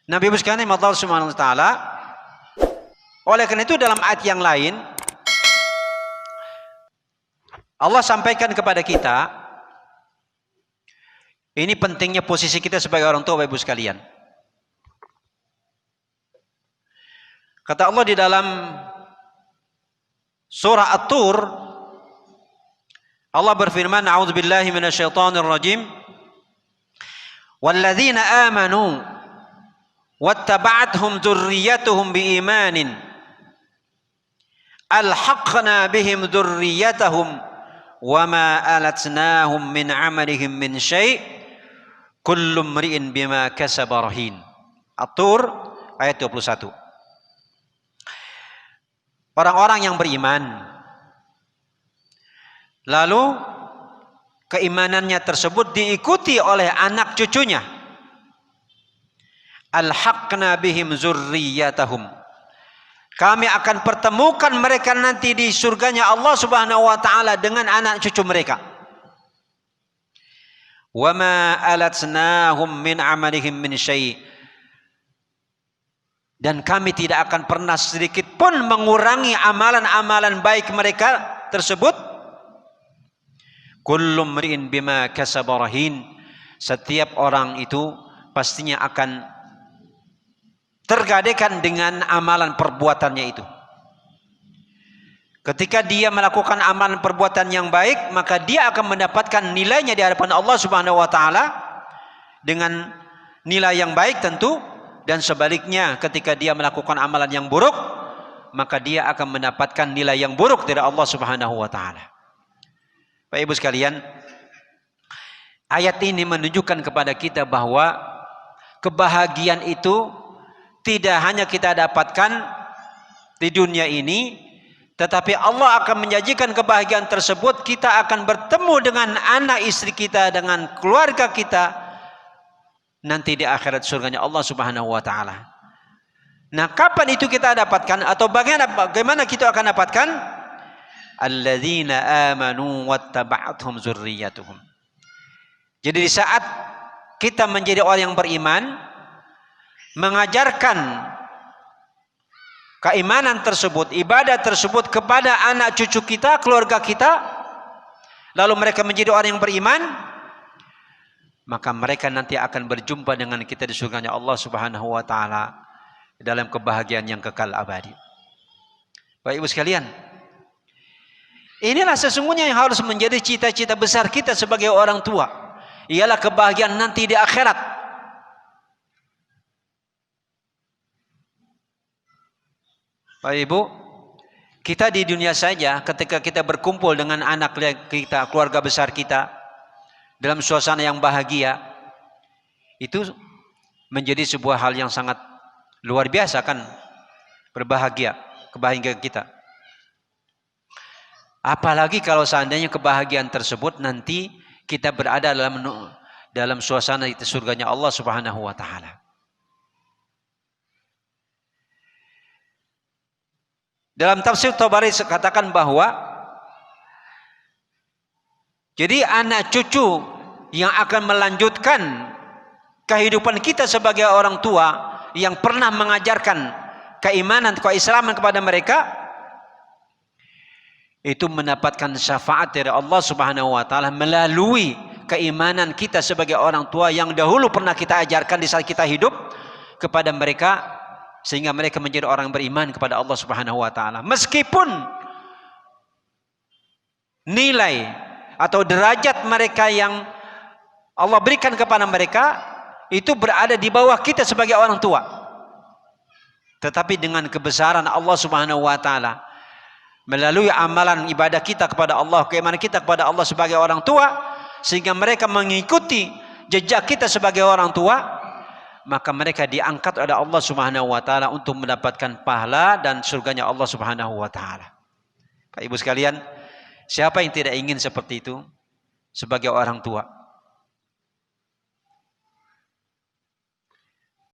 Nabi sekalian Allah Subhanahu wa taala, oleh karena itu dalam ayat yang lain Allah sampaikan kepada kita, ini pentingnya posisi kita sebagai orang tua, Bapak Ibu sekalian. Kata Allah di dalam surah At-Tur, Allah berfirman, a'udzubillahi minasyaitonir rajim, walladzina amanu wattaba'athum dzurriyyatuhum biimanin alhaqna bihim dzurriyyatahum wama alatnahum min amalihim min syai' kullu mri'in bima kasaba rahin. At-Tur ayat 21. Orang-orang yang beriman, lalu keimanannya tersebut diikuti oleh anak cucunya, alhaqna bihim zurriyatahum, kami akan pertemukan mereka nanti di surganya Allah Subhanahu wa taala dengan anak cucu mereka. Wama alatnahum min amalihim min syai', dan kami tidak akan pernah sedikit pun mengurangi amalan-amalan baik mereka tersebut. Kullu mri'in bima kasaba rahin, setiap orang itu pastinya akan tergadaikan dengan amalan perbuatannya itu. Ketika dia melakukan amalan perbuatan yang baik, maka dia akan mendapatkan nilainya di hadapan Allah Subhanahu wa taala dengan nilai yang baik tentu. Dan sebaliknya, ketika dia melakukan amalan yang buruk, maka dia akan mendapatkan nilai yang buruk dari Allah Subhanahu wa taala. Bapak Ibu sekalian, ayat ini menunjukkan kepada kita bahwa kebahagiaan itu tidak hanya kita dapatkan di dunia ini, tetapi Allah akan menjanjikan kebahagiaan tersebut, kita akan bertemu dengan anak istri kita, dengan keluarga kita nanti di akhirat surganya Allah Subhanahu wa taala. Nah, kapan itu kita dapatkan atau bagaimana kita akan dapatkan? Alladzina amanu wattaba'athum dzurriyyatuhum. Jadi di saat kita menjadi orang yang beriman, mengajarkan keimanan tersebut, ibadah tersebut kepada anak cucu kita, keluarga kita, lalu mereka menjadi orang yang beriman, maka mereka nanti akan berjumpa dengan kita di surganya Allah Subhanahu wa taala dalam kebahagiaan yang kekal abadi. Bapak Ibu sekalian, inilah sesungguhnya yang harus menjadi cita-cita besar kita sebagai orang tua, ialah kebahagiaan nanti di akhirat. Bapak Ibu, kita di dunia saja ketika kita berkumpul dengan anak kita, keluarga besar kita, dalam suasana yang bahagia, itu menjadi sebuah hal yang sangat luar biasa kan, berbahagia, kebahagiaan kita. Apalagi kalau seandainya kebahagiaan tersebut nanti kita berada dalam suasana itu surganya Allah Subhanahu wa taala. Dalam tafsir Tabari katakan bahwa jadi anak cucu yang akan melanjutkan kehidupan kita sebagai orang tua yang pernah mengajarkan keimanan, keislaman kepada mereka, itu mendapatkan syafaat dari Allah Subhanahu wa taala melalui keimanan kita sebagai orang tua yang dahulu pernah kita ajarkan di saat kita hidup kepada mereka, sehingga mereka menjadi orang beriman kepada Allah Subhanahu wa taala. Meskipun nilai atau derajat mereka yang Allah berikan kepada mereka itu berada di bawah kita sebagai orang tua, tetapi dengan kebesaran Allah Subhanahu wa taala melalui amalan ibadah kita kepada Allah, keimanan kita kepada Allah sebagai orang tua, sehingga mereka mengikuti jejak kita sebagai orang tua, maka mereka diangkat oleh Allah Subhanahu wa taala untuk mendapatkan pahala dan surganya Allah Subhanahu wa taala. Pak Ibu sekalian, siapa yang tidak ingin seperti itu sebagai orang tua?